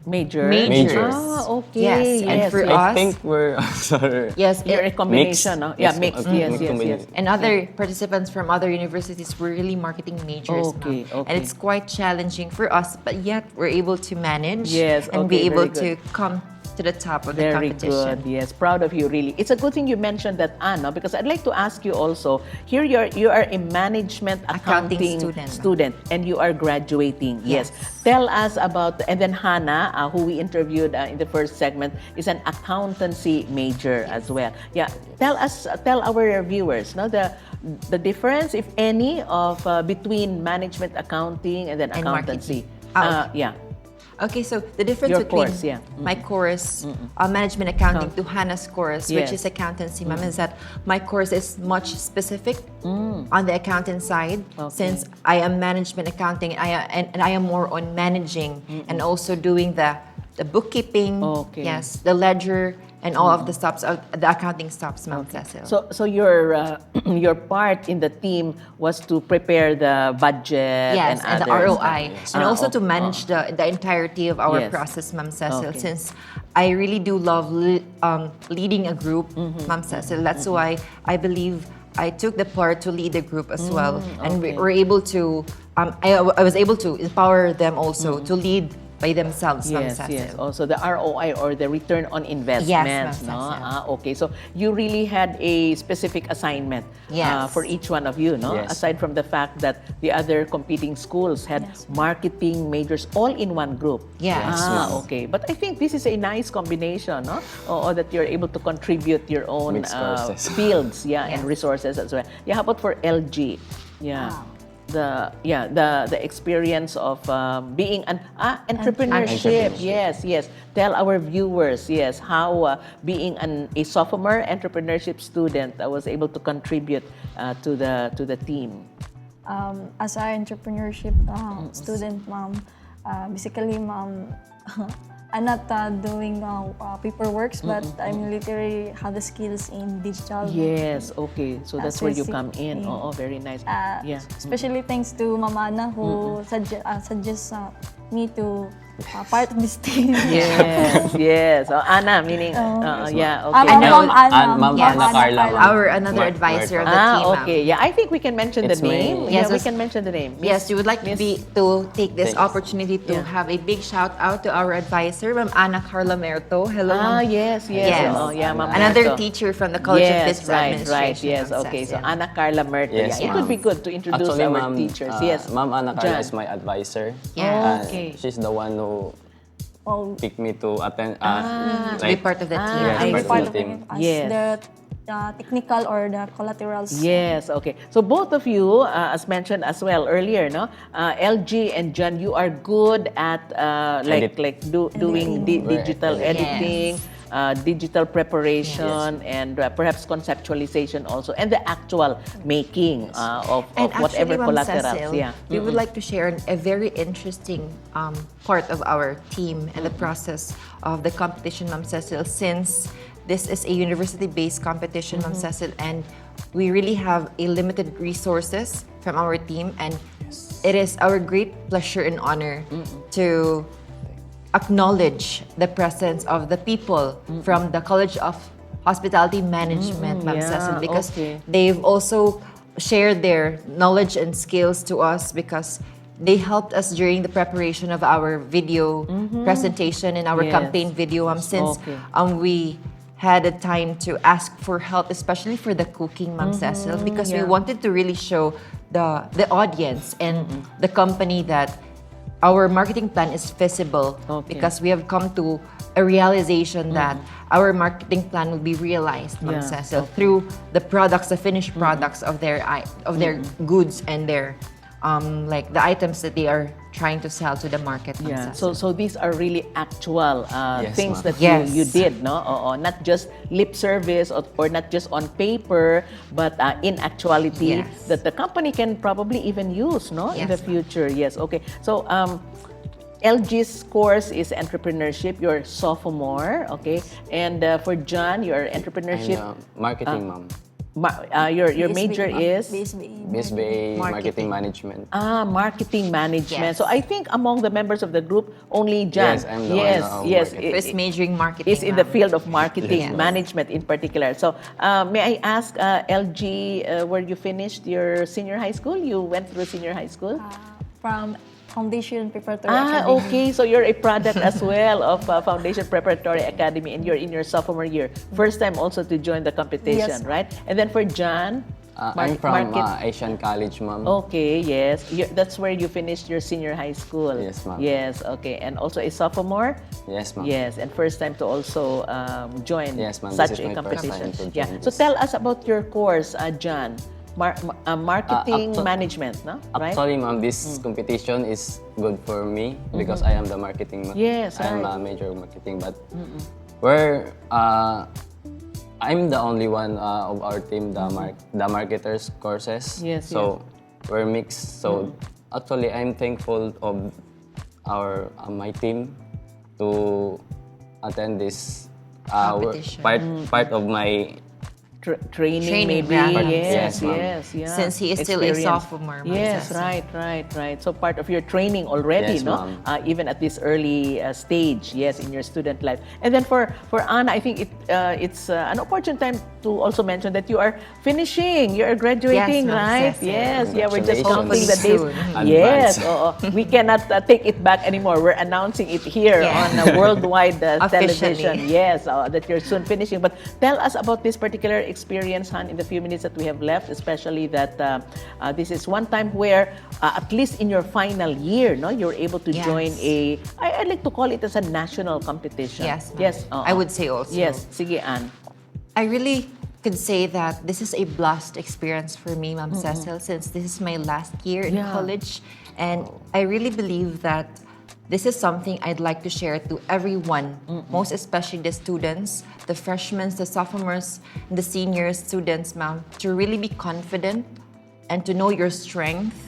Majors. majors. Okay. Yes, and for I us, think we're sorry. yes, You're a combination, no? Yeah, mixed. Yes, yes, yes. combination. and other participants from other universities were really marketing majors, Okay, ma'am. okay. And it's quite challenging for us, but yet we're able to manage Yes, and okay, be able very to come to the top of the Very competition. good. Yes, proud of you, really. It's a good thing you mentioned that, Anna, because I'd like to ask you also. Here, you are a management accounting student, and you are graduating. Yes. Tell us about, and then Hannah, who we interviewed in the first segment, is an accountancy major as well. Yeah. Tell our viewers, no, the difference, if any, of between management accounting and then accountancy. Yeah. Okay, so the difference Your between course, yeah. my course, management accounting, to Hannah's course, which is accountancy, ma'am, is that my course is much specific on the accounting side, since I am management accounting, and I am more on managing and also doing the bookkeeping, yes, the ledger, and all of the stops, the accounting stops, ma'am. So your part in the team was to prepare the budget and the ROI, and also to manage the entirety of our Yes. process, ma'am Cecil. Since I really do love leading a group, ma'am Cecil. That's why I believe I took the part to lead the group as well, and we were able to. I was able to empower them also to lead by themselves, ma'am Cecil. Yes. Also the ROI, or the return on investment. Yes, no? ma'am Cecil. Okay. So you really had a specific assignment for each one of you, no? Yes. Aside from the fact that the other competing schools had marketing majors all in one group. Yes. Okay. But I think this is a nice combination, no? Or that you're able to contribute your own Mixed courses. fields, and resources as well. Yeah. How about for LG? Yeah. The experience of being an entrepreneurship. Yes. Tell our viewers, how being a sophomore entrepreneurship student was able to contribute to the team. As an entrepreneurship student, ma'am, basically, ma'am, I'm not doing paperwork, but I'm literally have the skills in digital. Yes, okay. So that's where you come in. Oh, very nice. Especially thanks to Mama Ana, who suggests me to part of this team. Yes. Anna, meaning, okay. Ma'am Ana. Ma'am Ana Carla. Our another advisor of the team, ma'am. Okay. Yeah, I think we can mention the It's name. me. Yeah, Yes, we can mention the name. Yes, we would like to take this Thanks. opportunity to have a big shout out to our advisor, Ma'am Ana Carla Merto. Hello, ma'am. Yes. Yes. Oh, yeah, Ma'am Another Merto. teacher from the College of Business Right. Administration. Yes, Ma'am okay. So Cecil. Anna Carla Merto. Yes, It would be good to introduce Actually, our ma'am, teachers. Yes. Ma'am Ana John. Carla is my advisor. Yeah. Okay. She's the one who picked me to attend. To be part of the team. Yes, I'm part part of of the team. as Yes. the technical or the collaterals. Yes, okay. So both of you, as mentioned as well earlier, no, LG and John, you are good at doing digital editing, digital preparation, and perhaps conceptualization also, and the actual making of whatever Ma'am collaterals. Cecil, we would like to share a very interesting part of our team and the process of the competition, Ma'am Cecil, since this is a university-based competition, Ma'am Cecil, and we really have a limited resources from our team, and it is our great pleasure and honor to acknowledge the presence of the people from the College of Hospitality Management, Ma'am Cecil, because they've also shared their knowledge and skills to us, because they helped us during the preparation of our video presentation and our campaign video, since we had a time to ask for help, especially for the cooking, Ma'am Cecil, because we wanted to really show the audience and the company that our marketing plan is feasible, because we have come to a realization that our marketing plan will be realized, Ma'am Cecil, through the products, the finished products of their goods and their like the items that they are trying to sell to the market. Yeah. So these are really actual things ma'am. that you did, no? Not just lip service or not just on paper, but in actuality that the company can probably even use, no, in the future. Yes. Okay. So LG's course is entrepreneurship. You're sophomore, okay, and for John, your entrepreneurship. And, marketing, ma'am. Your major is BSBA Marketing Management. Marketing management. So I think among the members of the group, only John. Yes, I'm the one who marketing. Is majoring marketing. Is in the field of marketing management in particular. So may I ask, LG, where you finished your senior high school? You went through senior high school? From Foundation Preparatory Academy. Okay. So you're a product as well of Foundation Preparatory Academy, and you're in your sophomore year. First time also to join the competition, Yes. right? And then for John, I'm from Asian College, ma'am. Okay, yes. That's where you finished your senior high school. Yes, ma'am. Yes, okay. And also a sophomore? Yes, ma'am. Yes, and first time to also join Yes, ma'am. such This is a my first competition. time to Yeah. join So this. tell us about your course, John. Marketing management, no? Right? Actually, ma'am, this competition is good for me because I am the marketing. Yes, I'm right. a major marketing, but where I'm the only one of our team, the marketers courses. Yes, so we're mixed. So actually, I'm thankful of my team to attend this Competition. part of my Training maybe. ground. Yes, Yes, ma'am. yes, yeah. Since he is still a Experience. sophomore, Ma'am Yes, Ceci. right. So part of your training already, Yes, no? ma'am. Even at this early stage, yes, in your student life. And then for Anna, I think it's an opportune time to also mention that you are finishing, you are graduating, Yes, Ma'am right? Ceci. Yes, yeah, we're just counting the Congratulations. days. Soon. Yes, Advance. we cannot take it back anymore. We're announcing it here Yeah. on worldwide Officially. television. Yes, that you're soon finishing. But tell us about this particular experience, Han, in the few minutes that we have left, especially that this is one time where, at least in your final year, no, you're able to Yes. join I'd like to call it as a national competition. Yes, ma'am. Yes. I would say also. Yes, sige, Ann. I really could say that this is a blessed experience for me, Ma'am Cecil, since this is my last year in Yeah. college. And I really believe that this is something I'd like to share to everyone, most especially the students, the freshmen, the sophomores, the seniors, students, ma'am, to really be confident and to know your strength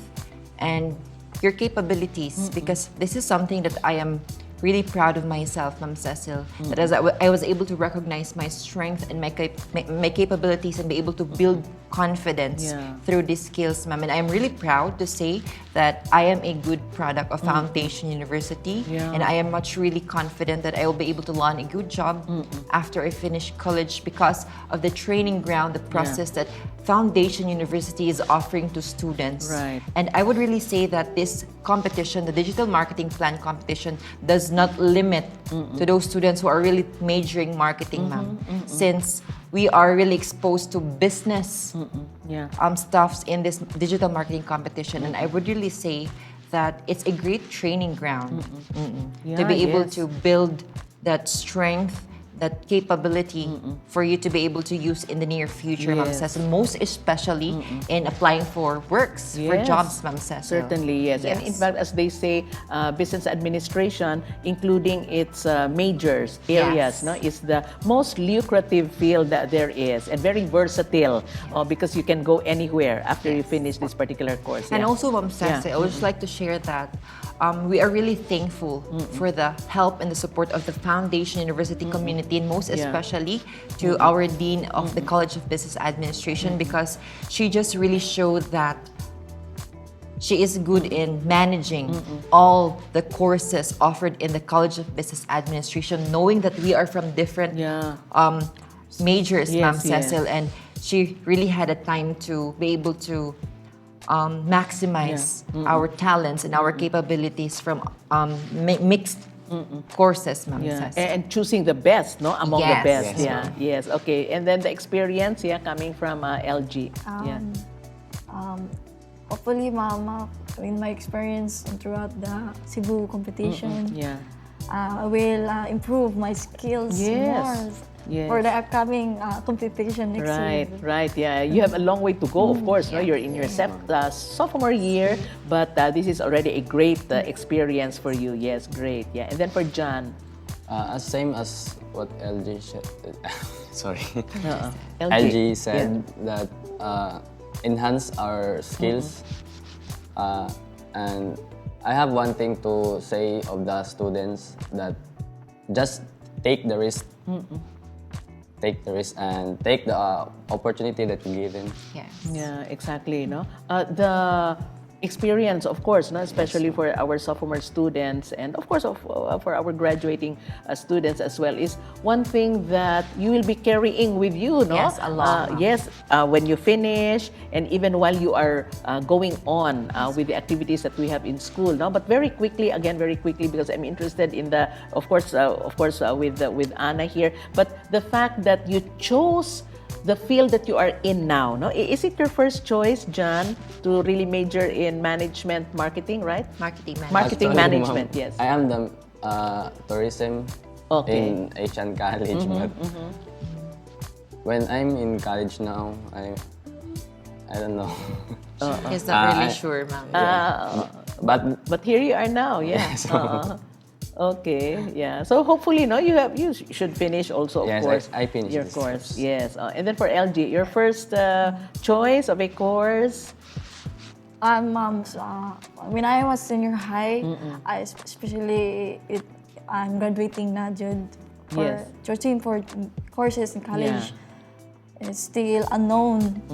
and your capabilities, because this is something that I am really proud of myself, Ma'am Cecil, that as I was able to recognize my strength and my capabilities and be able to build confidence Yeah. through these skills, ma'am. And I'm really proud to say that I am a good product of Foundation University, Yeah. and I am much really confident that I will be able to land a good job after I finish college because of the training ground, the process that Foundation University is offering to students. Right. And I would really say that this competition, the Digital Marketing Plan competition, does not limit to those students who are really majoring marketing, ma'am. Since we are really exposed to business Yeah. stuffs in this digital marketing competition. And I would really say that it's a great training ground to be Yeah, able yes. to build that strength, that capability for you to be able to use in the near future, Ma'am Yes. Cecil, most especially in applying for works, for Yes. jobs, Ma'am Cecil. Certainly, yes. And in fact, as they say, business administration, including its majors, areas, Yes. no, is the most lucrative field that there is, and very versatile, because you can go anywhere after you finish this particular course. And yeah. also, Ma'am Cecil, I would just like to share that we are really thankful for the help and the support of the Foundation University community, and most Yeah. especially to our Dean of the College of Business Administration, because she just really showed that she is good in managing all the courses offered in the College of Business Administration, knowing that we are from different Yeah. majors, Ma'am Yes, yes. Cecil, and she really had a time to be able to maximize our talents and our capabilities from mixed courses, Ma'am Yeah, Cecil. and choosing the best, no, among the Yes. best. Yes, Yeah, yes, okay. And then the experience, coming from LG. Yeah. Hopefully, ma'am, in my experience throughout the Cebu competition, Yeah. I will improve my skills Yes. more Yes. for the upcoming competition next Right, year. right, yeah. You have a long way to go, of course. No, you're in your sophomore year, but this is already a great experience for you. Yes, great. Yeah, and then for John, Same as what LG said. Sorry. LG. LG said that enhance our skills. And I have one thing to say of the students, that just take the risk. Take the risk and take the opportunity that you given. Yes. Yeah, exactly. No, the experience, of course, no? Especially for our sophomore students and of course for our graduating students as well, is one thing that you will be carrying with you, no? Yes, along. When you finish and even while you are going on with the activities that we have in school, no? But very quickly, because I'm interested in the, of course, with Anna here, but the fact that you chose the field that you are in now, no? Is it your first choice, John, to really major in management marketing, right? Marketing management. Marketing Actually, management, ma'am, yes. I am the tourism in Asian College, but when I'm in college now, I don't know. He's not really sure, ma'am. But here you are now, yeah. Yes. Okay, yeah. So hopefully, no, you should finish also, of Yes, course. I finished your this course. course. Yes. And then for LG, your first choice of a course. When I was senior high, I'm graduating na jud for Yes. choosing for courses in college. Yeah. It's still unknown.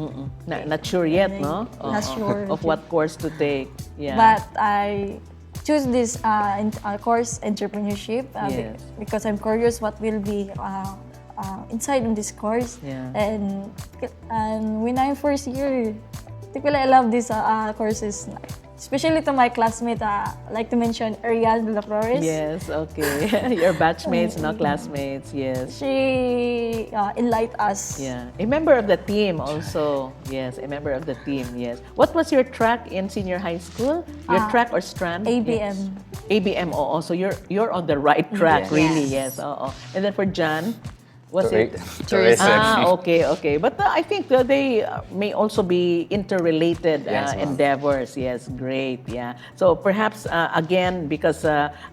Not sure yet, no? Not sure. Of what course to take. Yeah. But I choose this course, entrepreneurship, Yes. because I'm curious what will be inside in this course. Yeah. And when I'm first year, typically I love these courses. Especially to my classmate, I like to mention Ariel de la Flores. Yes, okay. Your batchmates, no, classmates, yes. She enlightened us. Yeah, a member of the team also. Yes, a member of the team. Yes. What was your track in senior high school? Your track or strand? ABM. Yes. ABM. Oh, so you're on the right track, Yes. really. Yes. Oh. And then for John, was it? tourism? Okay. But I think they may also be interrelated Yes, ma'am. endeavors. Yes, great. Yeah. So perhaps again, because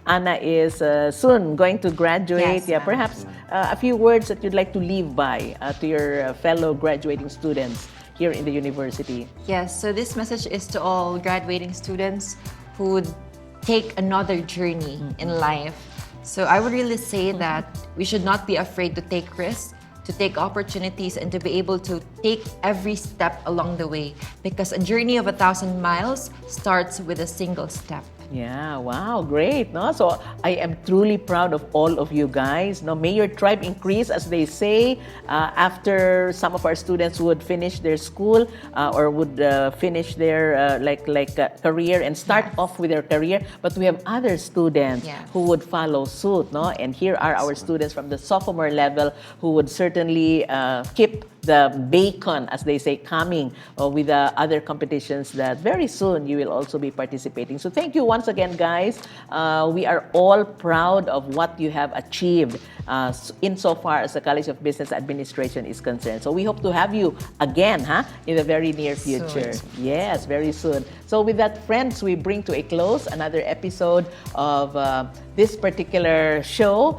Anna is soon going to graduate. Yes, Yeah. ma'am. Perhaps a few words that you'd like to leave by to your fellow graduating students here in the university. Yes, so this message is to all graduating students who would take another journey in life. So I would really say that we should not be afraid to take risks, to take opportunities, and to be able to take every step along the way, because a journey of 1,000 miles starts with a single step. Yeah, wow, great. No? So I am truly proud of all of you guys. No, may your tribe increase, as they say, after some of our students would finish their school or would finish their career and start off with their career. But we have other students Yes. who would follow suit. No? And here are our students from the sophomore level who would certainly keep the bacon, as they say, coming with other competitions that very soon you will also be participating. So thank you once again, guys. We are all proud of what you have achieved insofar as the College of Business Administration is concerned. So we hope to have you again in the very near future. Yes, very soon. So with that, friends, we bring to a close another episode of this particular show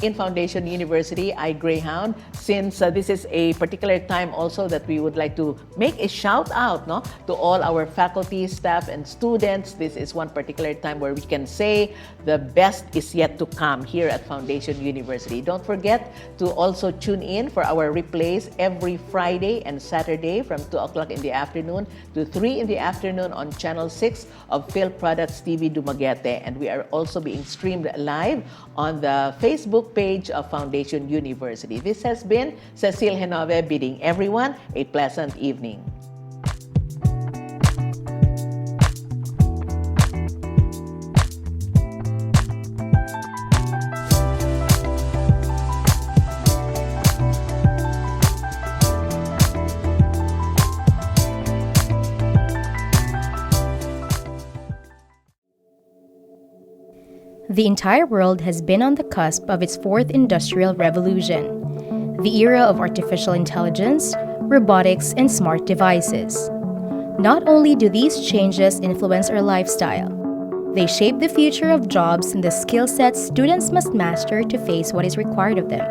in Foundation University, iGreyhound. Since this is a particular time also that we would like to make a shout out to all our faculty, staff, and students. This is one particular time where we can say the best is yet to come here at Foundation University. Don't forget to also tune in for our replays every Friday and Saturday from 2 o'clock in the afternoon to 3 in the afternoon on Channel 6 of Filproducts TV-Dumaguete. And we are also being streamed live on the Facebook page of Foundation University. This has been Cecile Henove bidding everyone a pleasant evening. The entire world has been on the cusp of its fourth industrial revolution, the era of artificial intelligence, robotics, and smart devices. Not only do these changes influence our lifestyle, they shape the future of jobs and the skill sets students must master to face what is required of them.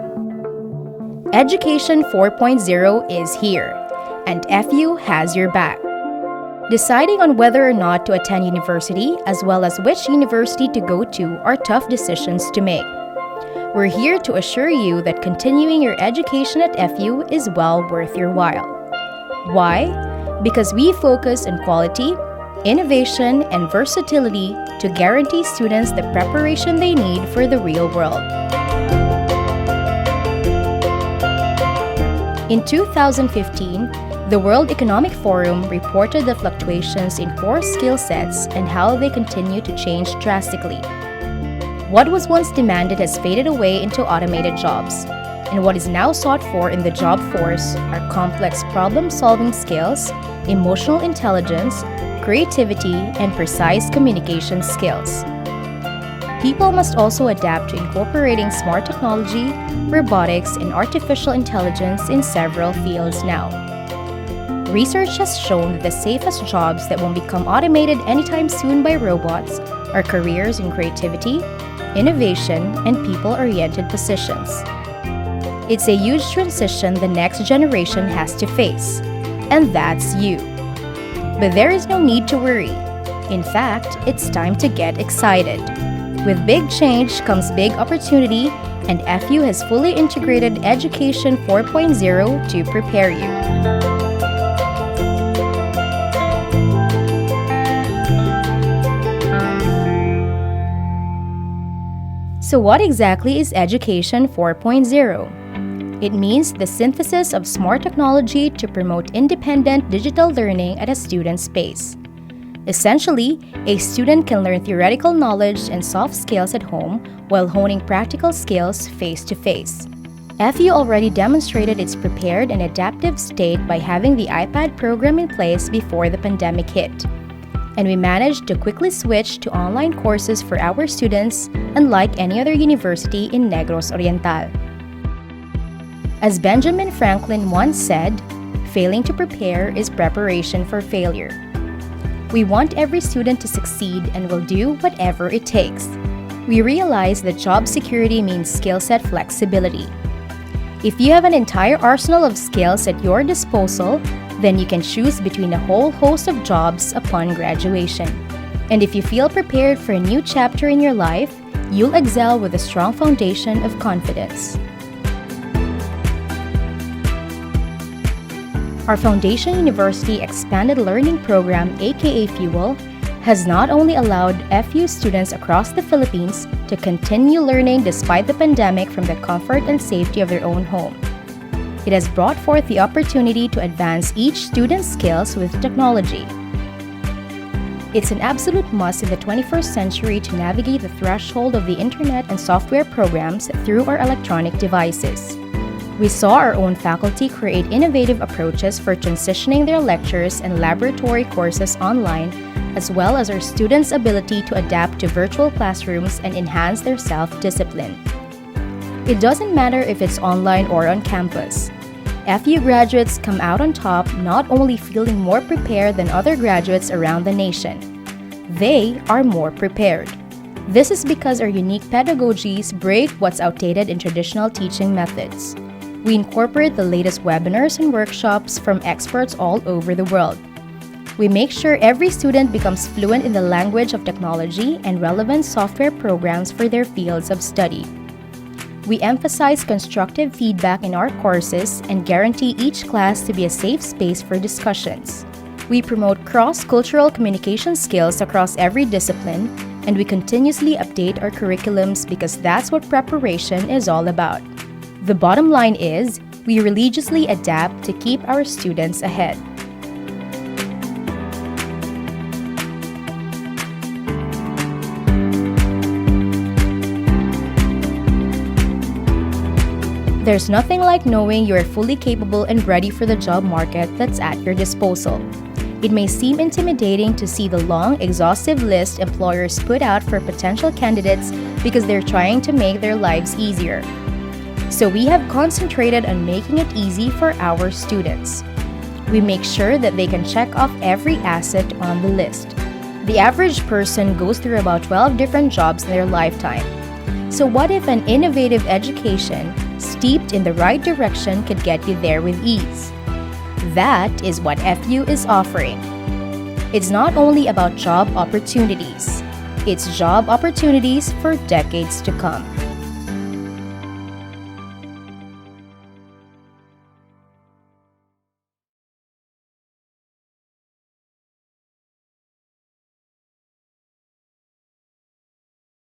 Education 4.0 is here, and FU has your back. Deciding on whether or not to attend university, as well as which university to go to, are tough decisions to make. We're here to assure you that continuing your education at FU is well worth your while. Why? Because we focus on quality, innovation, and versatility to guarantee students the preparation they need for the real world. In 2015, the World Economic Forum reported the fluctuations in core skill sets and how they continue to change drastically. What was once demanded has faded away into automated jobs, and what is now sought for in the job force are complex problem-solving skills, emotional intelligence, creativity, and precise communication skills. People must also adapt to incorporating smart technology, robotics, and artificial intelligence in several fields now. Research has shown that the safest jobs that won't become automated anytime soon by robots are careers in creativity, innovation, and people-oriented positions. It's a huge transition the next generation has to face, and that's you. But there is no need to worry. In fact, it's time to get excited. With big change comes big opportunity, and FU has fully integrated Education 4.0 to prepare you. So what exactly is Education 4.0? It means the synthesis of smart technology to promote independent digital learning at a student's pace. Essentially, a student can learn theoretical knowledge and soft skills at home while honing practical skills face-to-face. FU already demonstrated its prepared and adaptive state by having the iPad program in place before the pandemic hit. And we managed to quickly switch to online courses for our students, unlike any other university in Negros Oriental. As Benjamin Franklin once said, failing to prepare is preparation for failure. We want every student to succeed and will do whatever it takes. We realize that job security means skill set flexibility. If you have an entire arsenal of skills at your disposal, then you can choose between a whole host of jobs upon graduation. And if you feel prepared for a new chapter in your life, you'll excel with a strong foundation of confidence. Our Foundation University Expanded Learning Program, aka FUEL, has not only allowed FU students across the Philippines to continue learning despite the pandemic from the comfort and safety of their own home. It has brought forth the opportunity to advance each student's skills with technology. It's an absolute must in the 21st century to navigate the threshold of the internet and software programs through our electronic devices. We saw our own faculty create innovative approaches for transitioning their lectures and laboratory courses online, as well as our students' ability to adapt to virtual classrooms and enhance their self-discipline. It doesn't matter if it's online or on campus. FU graduates come out on top, not only feeling more prepared than other graduates around the nation. They are more prepared. This is because our unique pedagogies break what's outdated in traditional teaching methods. We incorporate the latest webinars and workshops from experts all over the world. We make sure every student becomes fluent in the language of technology and relevant software programs for their fields of study. We emphasize constructive feedback in our courses and guarantee each class to be a safe space for discussions. We promote cross-cultural communication skills across every discipline, and we continuously update our curriculums because that's what preparation is all about. The bottom line is, we religiously adapt to keep our students ahead. There's nothing like knowing you are fully capable and ready for the job market that's at your disposal. It may seem intimidating to see the long, exhaustive list employers put out for potential candidates because they're trying to make their lives easier. So we have concentrated on making it easy for our students. We make sure that they can check off every asset on the list. The average person goes through about 12 different jobs in their lifetime. So what if an innovative education, steeped in the right direction, could get you there with ease? That is what FU is offering. It's not only about job opportunities. It's job opportunities for decades to come.